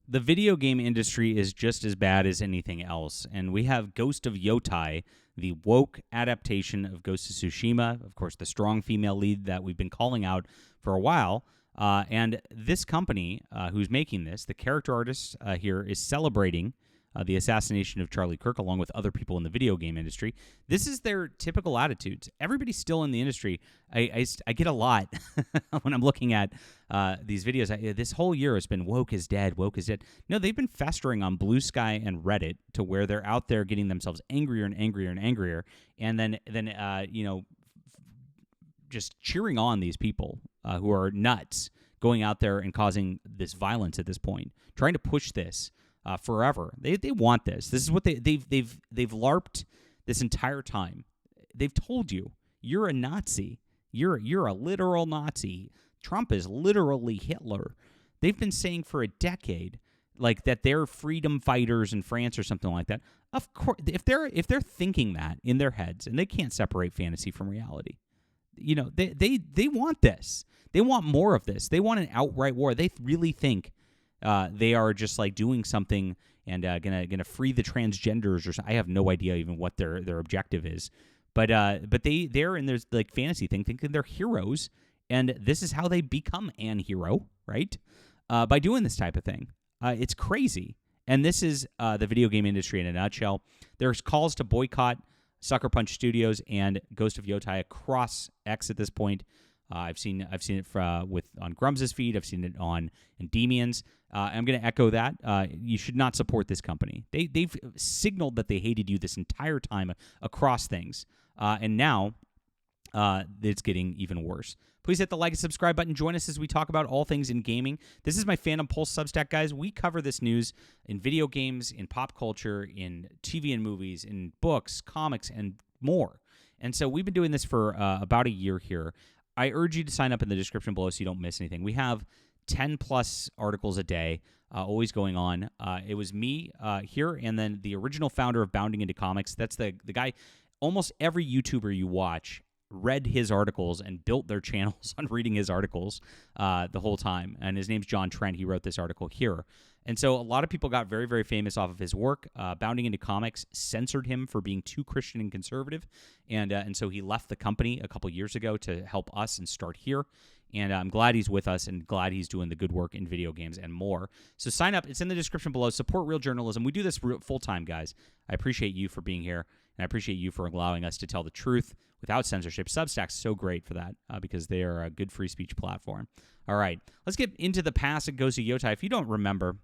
The video game industry is just as bad as anything else, and we have Ghost of Yotei, the woke adaptation of Ghost of Tsushima, of course, the strong female lead that we've been calling out for a while. And this company who's making this, the character artist here, is celebrating the assassination of Charlie Kirk along with other people in the video game industry. This is their typical attitudes. Everybody's still in the industry. I get a lot when I'm looking at these videos. This whole year has been woke is dead, woke is dead. No, they've been festering on Blue Sky and Reddit to where they're out there getting themselves angrier and angrier and angrier, and then just cheering on these people who are nuts, going out there and causing this violence at this point, trying to push this forever. They want this. This is what they've LARPed this entire time. They've told you you're a Nazi. You're a literal Nazi. Trump is literally Hitler. They've been saying for a decade like that they're freedom fighters in France or something like that. Of course, if they're thinking that in their heads, and they can't separate fantasy from reality. They want this. They want more of this. They want an outright war. They really think they are just like doing something and gonna free the transgenders or something. I have no idea even what their objective is, but they're in this like fantasy thing, thinking they're heroes, and this is how they become an hero, right? By doing this type of thing, it's crazy. And this is the video game industry in a nutshell. There's calls to boycott Sucker Punch Studios and Ghost of Yotei across X at this point. I've seen it on Grums's feed. I've seen it on Endemian's. I'm going to echo that. You should not support this company. They've signaled that they hated you this entire time across things, and now it's getting even worse. Please hit the like and subscribe button. Join us as we talk about all things in gaming. This is my Phantom Pulse Substack, guys. We cover this news in video games, in pop culture, in TV and movies, in books, comics, and more. And so we've been doing this for about a year here. I urge you to sign up in the description below so you don't miss anything. We have 10-plus articles a day always going on. It was me here, and then the original founder of Bounding Into Comics. That's the guy. Almost every YouTuber you watch read his articles and built their channels on reading his articles the whole time. And his name's John Trent. He wrote this article here. And so a lot of people got very, very famous off of his work. Bounding Into Comics censored him for being too Christian and conservative. And so he left the company a couple years ago to help us and start here. And I'm glad he's with us and glad he's doing the good work in video games and more. So sign up. It's in the description below. Support real journalism. We do this full-time, guys. I appreciate you for being here, and I appreciate you for allowing us to tell the truth without censorship. Substack's so great for that because they are a good free speech platform. All right, let's get into the past. It goes to Yotei. If you don't remember,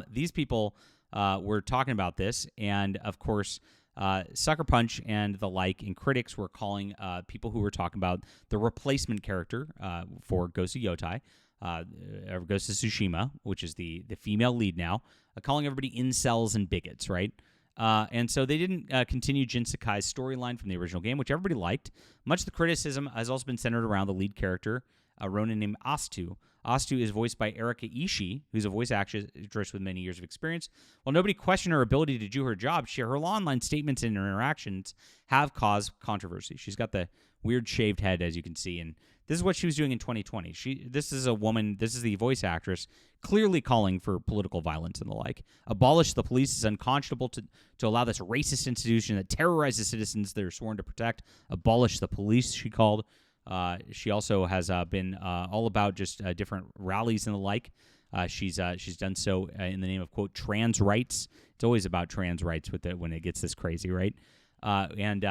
these people were talking about this, and of course, Sucker Punch and the like, and critics were calling people who were talking about the replacement character for Ghost of Yotei, or Ghost of Tsushima, which is the female lead now, calling everybody incels and bigots, right? And so they didn't continue Jin Sakai's storyline from the original game, which everybody liked. Much of the criticism has also been centered around the lead character, a Ronin named Astu. Astu is voiced by Erika Ishii, who's a voice actress with many years of experience. While nobody questioned her ability to do her job, her online statements and her interactions have caused controversy. She's got the weird shaved head, as you can see, and this is what she was doing in 2020. This is a woman, this is the voice actress, clearly calling for political violence and the like. Abolish the police is unconscionable to allow this racist institution that terrorizes citizens they're sworn to protect. Abolish the police, she called. She also has been all about just different rallies and the like. She's done so in the name of, quote, trans rights. It's always about trans rights when it gets this crazy, right? And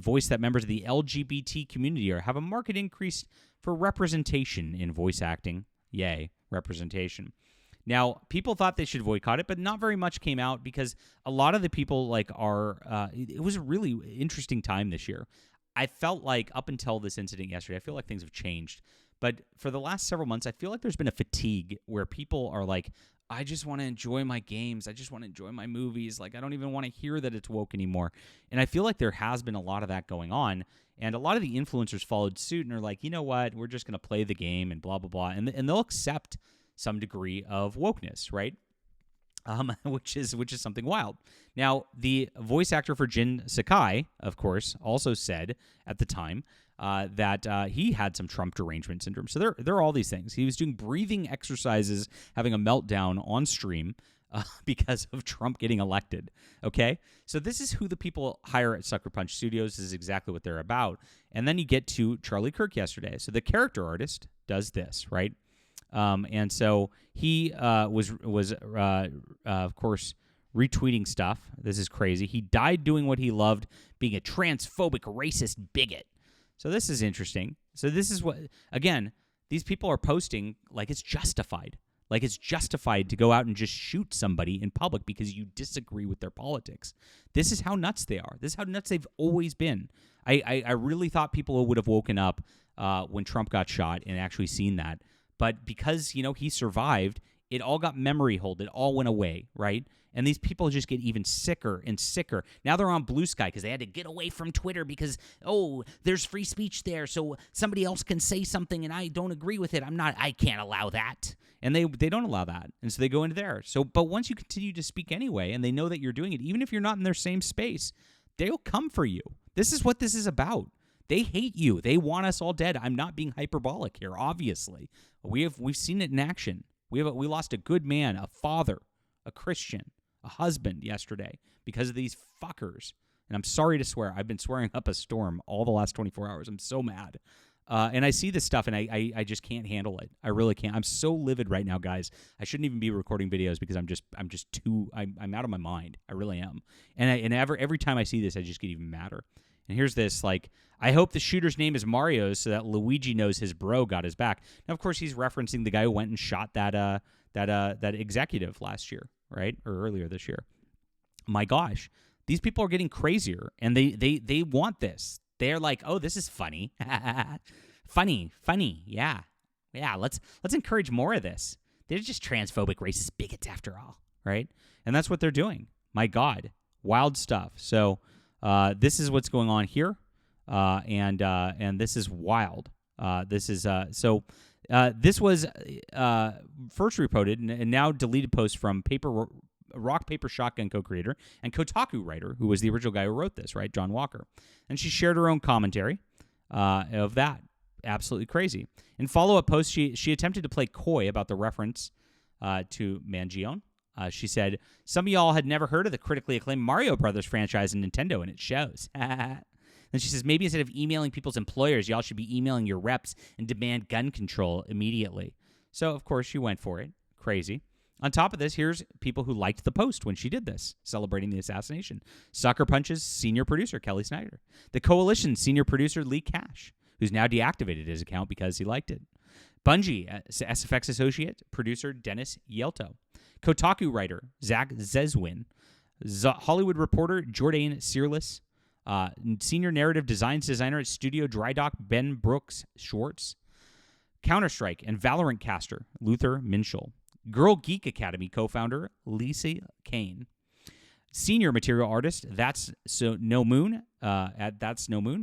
voice that members of the LGBT community have a marked increase for representation in voice acting. Yay, representation. Now, people thought they should boycott it, but not very much came out because a lot of the people it was a really interesting time this year. I felt like up until this incident yesterday, I feel like things have changed. But for the last several months, I feel like there's been a fatigue where people are like, I just want to enjoy my games. I just want to enjoy my movies. Like, I don't even want to hear that it's woke anymore. And I feel like there has been a lot of that going on. And a lot of the influencers followed suit and are like, you know what? We're just going to play the game and blah, blah, blah. And they'll accept some degree of wokeness, right? which is something wild. Now, the voice actor for Jin Sakai, of course, also said at the time that he had some Trump derangement syndrome. So there are all these things. He was doing breathing exercises, having a meltdown on stream because of Trump getting elected. Okay, so this is who the people hire at Sucker Punch Studios. This is exactly what they're about. And then you get to Charlie Kirk yesterday. So the character artist does this, right? And so he was of course, retweeting stuff. This is crazy. He died doing what he loved, being a transphobic, racist bigot. So this is interesting. So this is what, again, these people are posting like it's justified. Like it's justified to go out and just shoot somebody in public because you disagree with their politics. This is how nuts they are. This is how nuts they've always been. I really thought people would have woken up when Trump got shot and actually seen that. But because, he survived, it all got memory hold. It all went away, right? And these people just get even sicker and sicker. Now they're on Blue Sky because they had to get away from Twitter because, there's free speech there, so somebody else can say something and I don't agree with it. I can't allow that. And they don't allow that. And so they go into there. So, but once you continue to speak anyway and they know that you're doing it, even if you're not in their same space, they'll come for you. This is what this is about. They hate you. They want us all dead. I'm not being hyperbolic here, obviously. We've seen it in action. We lost a good man, a father, a Christian, a husband yesterday because of these fuckers. And I'm sorry to swear. I've been swearing up a storm all the last 24 hours. I'm so mad. And I see this stuff, and I just can't handle it. I really can't. I'm so livid right now, guys. I shouldn't even be recording videos because I'm out of my mind. I really am. And every time I see this, I just get even madder. And here's this, I hope the shooter's name is Mario so that Luigi knows his bro got his back. Now, of course, he's referencing the guy who went and shot that executive last year, right? Or earlier this year. My gosh. These people are getting crazier, and they want this. They're like, oh, this is funny. funny. Yeah. Let's encourage more of this. They're just transphobic, racist bigots after all, right? And that's what they're doing. My God. Wild stuff. So this is what's going on here, and this is wild. This was first reported and now deleted post from Rock Paper Shotgun co-creator and Kotaku writer, who was the original guy who wrote this, right, John Walker. And she shared her own commentary of that. Absolutely crazy. In follow-up post, she attempted to play coy about the reference to Mangione. She said, some of y'all had never heard of the critically acclaimed Mario Brothers franchise in Nintendo, and it shows. Then she says, maybe instead of emailing people's employers, y'all should be emailing your reps and demand gun control immediately. So, of course, she went for it. Crazy. On top of this, here's people who liked the post when she did this, celebrating the assassination. Sucker Punch's senior producer, Kelly Snyder. The Coalition's senior producer, Lee Cash, who's now deactivated his account because he liked it. Bungie, SFX associate, producer, Dennis Yelto. Kotaku writer, Zach Zezwin. Hollywood reporter, Jordan Searless. Senior narrative designs designer at Studio Dry Dock, Ben Brooks Schwartz. Counter-Strike and Valorant caster, Luther Minshall. Girl Geek Academy co-founder, Lisa Kane. Senior material artist, That's No Moon,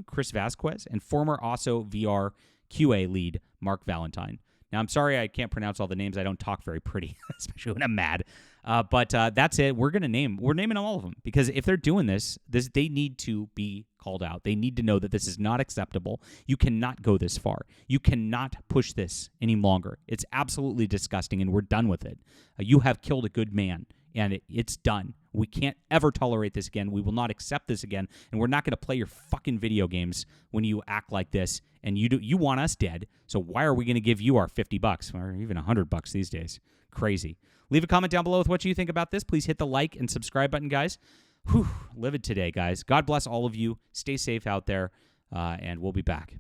Chris Vasquez. And former Also VR QA lead, Mark Valentine. Now, I'm sorry I can't pronounce all the names. I don't talk very pretty, especially when I'm mad. But that's it. We're naming all of them because if they're doing this, they need to be called out. They need to know that this is not acceptable. You cannot go this far. You cannot push this any longer. It's absolutely disgusting, and we're done with it. You have killed a good man, and it's done. We can't ever tolerate this again. We will not accept this again, and we're not going to play your fucking video games when you act like this. And you want us dead, so why are we going to give you our $50 or even $100 these days? Crazy. Leave a comment down below with what you think about this. Please hit the like and subscribe button, guys. Whew, livid today, guys. God bless all of you. Stay safe out there, and we'll be back.